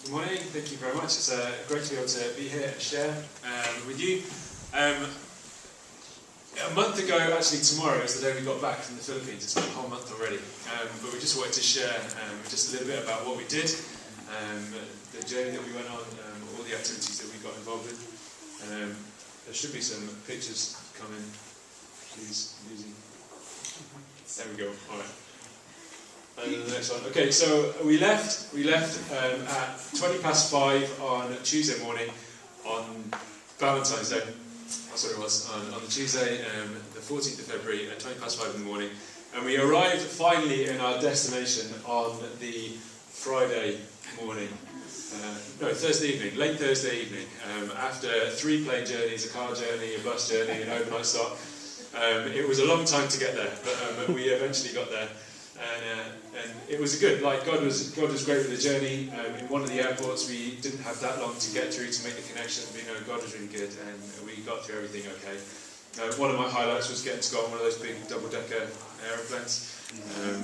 Good morning, thank you very much. It's great to be able to be here and share with you. A month ago, actually tomorrow, is the day we got back from the Philippines. It's been a whole month already. But we just wanted to share just a little bit about what we did, the journey that we went on, all the activities that we got involved with. There should be some pictures coming, please, Lucy. There we go, alright. And then the next one. Okay, so we left at 5:20 on Tuesday morning on Valentine's Day. That's what it was, on the Tuesday, the 14th of February at 5:20 in the morning. And we arrived finally in our destination on the Friday morning. Thursday evening, late Thursday evening. After 3 plane journeys, a car journey, a bus journey, an overnight stop. It was a long time to get there, but we eventually got there. And it was good. Like God was great with the journey. In one of the airports, we didn't have that long to get through to make the connection. But, God was really good, and we got through everything okay. One of my highlights was getting to go on one of those big double-decker aeroplanes.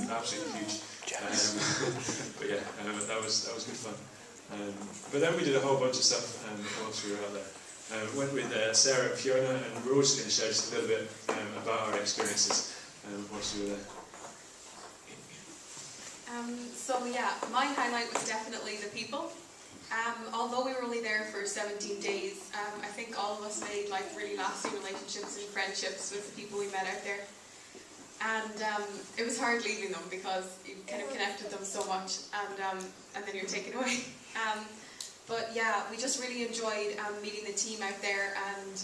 Absolutely huge. But yeah, that was good fun. But then we did a whole bunch of stuff whilst we were out there. Went with Sarah and Fiona, and we're all just going to share just a little bit about our experiences whilst we were there. My highlight was definitely the people. Although we were only there for 17 days, I think all of us made really lasting relationships and friendships with the people we met out there. And it was hard leaving them because you kind of connect with them so much, and then you're taken away. But yeah, we just really enjoyed meeting the team out there, and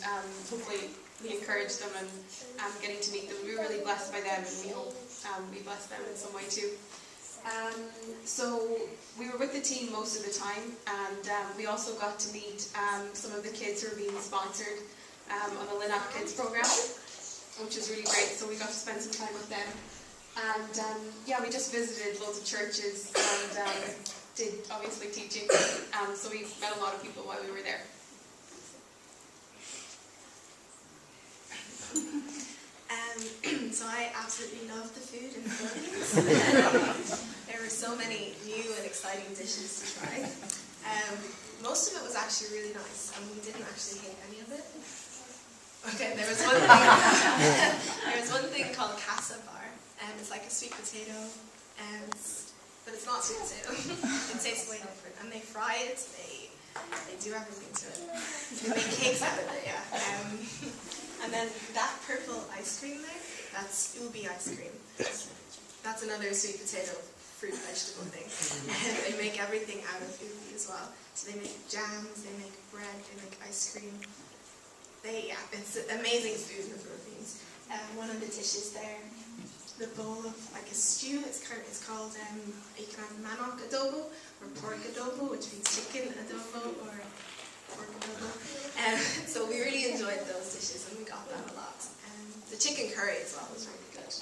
hopefully we encouraged them and getting to meet them. We were really blessed by them, and we hope we blessed them in some way too. So we were with the team most of the time, and we also got to meet some of the kids who are being sponsored on the LINAP Kids program, which is really great. So we got to spend some time with them, and we just visited loads of churches and did obviously teaching. So we met a lot of people while we were there. So I absolutely loved the food in the Philippines. There were so many new and exciting dishes to try. Most of it was actually really nice, and we didn't actually hate any of it. Okay, there was one thing called cassava, and it's like a sweet potato, but it's not sweet potato. It tastes way different, and they fry it. They do everything to it. They make cakes out of it, yeah. And then that purple ice cream there, that's ubi ice cream. That's another sweet potato fruit vegetable thing. And they make everything out of ubi as well. So they make jams, they make bread, they make ice cream. It's amazing food in the Philippines. One of the dishes there, the bowl of like a stew, it's called, you can have manok adobo or pork adobo, which means chicken adobo or pork adobo. So we really enjoyed those dishes, and we got that a lot. The chicken curry as well was really good.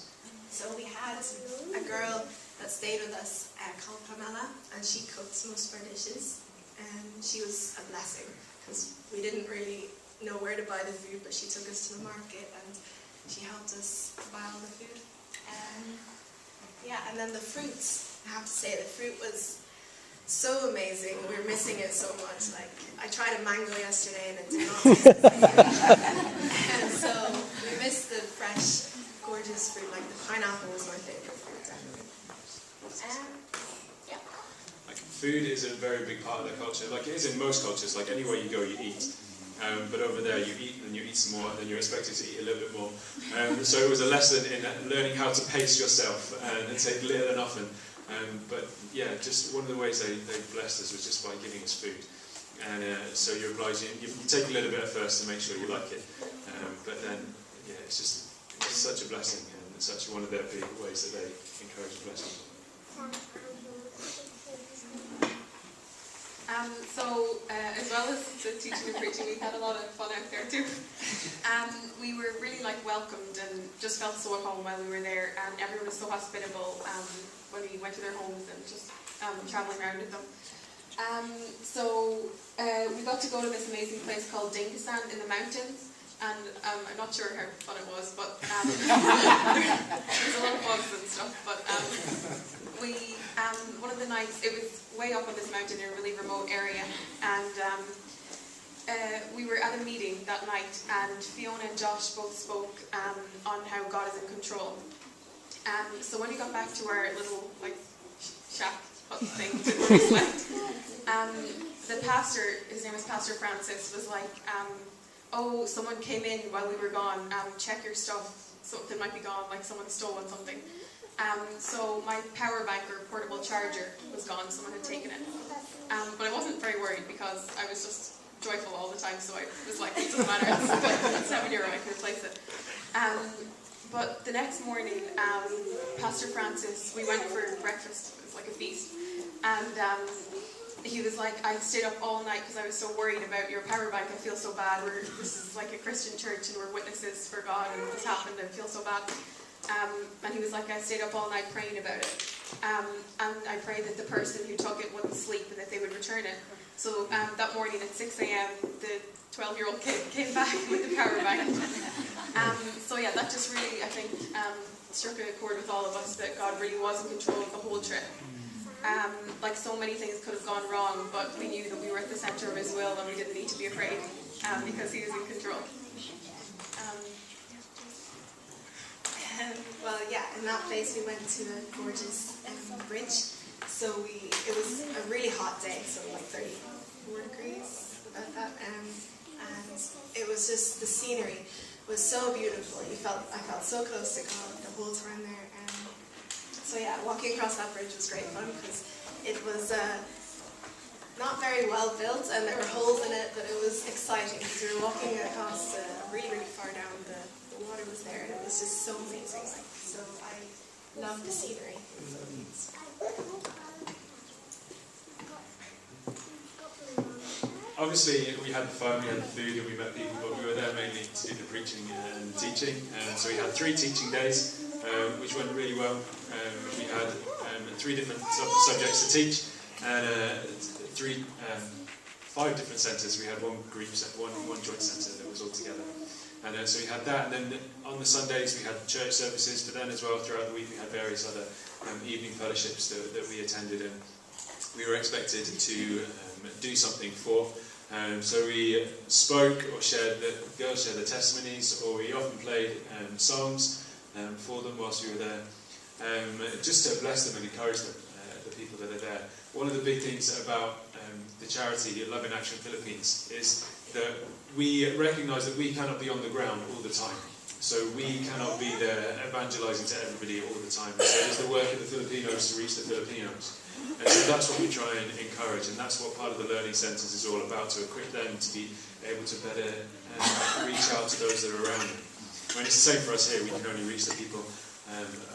So we had a girl that stayed with us called Pamela, and she cooked most of our dishes, and she was a blessing because we didn't really know where to buy the food, but she took us to the market and she helped us buy all the food. And then the fruits, I have to say, the fruit was so amazing. We were missing it so much. Like, I tried a mango yesterday and it did not taste the same. And so we missed the fresh, gorgeous fruit. Like the pineapple was my favorite fruit, definitely. Like, food is a very big part of their culture. Like it is in most cultures. Like anywhere you go, you eat. But over there, you eat and you eat some more, and then you're expected to eat a little bit more. So it was a lesson in learning how to pace yourself and take little and often. But yeah, just one of the ways they blessed us was just by giving us food. And so you're obliged, you take a little bit at first to make sure you like it. But then, yeah, it's such a blessing, and it's such one of their big ways that they encourage blessing. As well as the teaching and preaching, we had a lot of fun out there too. We were really welcomed and just felt so at home while we were there, and everyone was so hospitable when we went to their homes and just traveling around with them. We got to go to this amazing place called Dingasan in the mountains, and I'm not sure how fun it was, but there's a lot of bugs and stuff. But one of the nights, it was way up on this mountain in a really remote area, and we were at a meeting that night, and Fiona and Josh both spoke on how God is in control. So when we got back to our little shack hut thing where we slept, the pastor, his name was Pastor Francis, was like, "Oh, someone came in while we were gone. Check your stuff. Something might be gone. Like someone stolen something." So my power bank or portable charger was gone. Someone had taken it. But I wasn't very worried because I was just joyful all the time. So I was like, "It doesn't matter. It's €7. I can replace it." But the next morning, Pastor Francis, we went for breakfast. It was like a feast, and he was like, "I stayed up all night because I was so worried about your power bank. I feel so bad. This is like a Christian church and we're witnesses for God, and this happened. I feel so bad." And he was like, "I stayed up all night praying about it. And I prayed that the person who took it wouldn't sleep and that they would return it." So that morning at 6 a.m, the 12-year-old kid came back with the power bank. So yeah, that just really, I think, struck a chord with all of us that God really was in control of the whole trip. Like so many things could have gone wrong, but we knew that we were at the centre of His will and we didn't need to be afraid because He was in control. Well, yeah, in that place we went to a gorgeous bridge. So it was a really hot day, so like 34 degrees, about that. And it was just, the scenery was so beautiful. I felt so close to God the whole time there. So yeah, walking across that bridge was great fun because it was not very well built and there were holes in it, but it was exciting because we were walking across really, really far down. The water was there and it was just so amazing. So I loved the scenery. Obviously, we had the fun, we had the food, and we met people, but we were there mainly to do the preaching and teaching. So we had 3 teaching days, which went really well. We had 3 different subjects to teach, and 5 different centres. We had one joint centre that was all together. And so we had that, and then on the Sundays we had church services, but then as well throughout the week we had various other evening fellowships that we attended, and we were expected to do something for. So we spoke or the girls shared their testimonies, or we often played songs for them whilst we were there, just to bless them and encourage them, the people that are there. One of the big things about the charity Love in Action Philippines is that we recognise that we cannot be on the ground all the time. So we cannot be there evangelising to everybody all the time. So there's the work of the Filipinos to reach the Filipinos. And so that's what we try and encourage, and that's what part of the learning centres is all about, to equip them to be able to better reach out to those that are around them. When it's the same for us here, we can only reach the people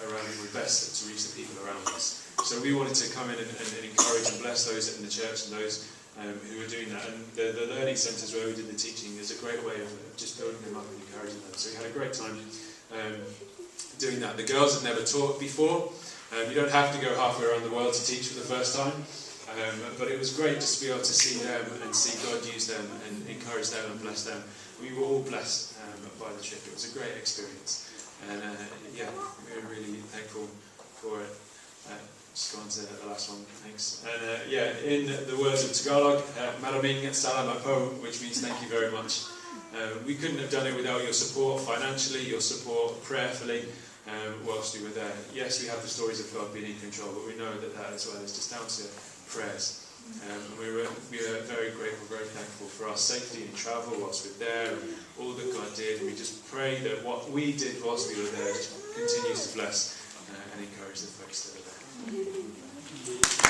around us. We're best to reach the people around us. So we wanted to come in and encourage and bless those in the church and those who are doing that. And the learning centres where we did the teaching is a great way of just building them up and encouraging them. So we had a great time doing that. The girls had never taught before. You don't have to go halfway around the world to teach for the first time, but it was great just to be able to see them and see God use them and encourage them and bless them. We were all blessed by the trip. It was a great experience, and yeah, we were really thankful for it. Just go on to the last one, thanks. And yeah, in the words of Tagalog, maraming salamat po, which means thank you very much. We couldn't have done it without your support financially, your support prayerfully. Whilst we were there. Yes, we have the stories of God being in control, but we know that as well is just down to prayers. We were very grateful, very thankful for our safety in travel whilst we're there, and all that God did. We just pray that what we did whilst we were there just continues to bless and encourage the folks that are there.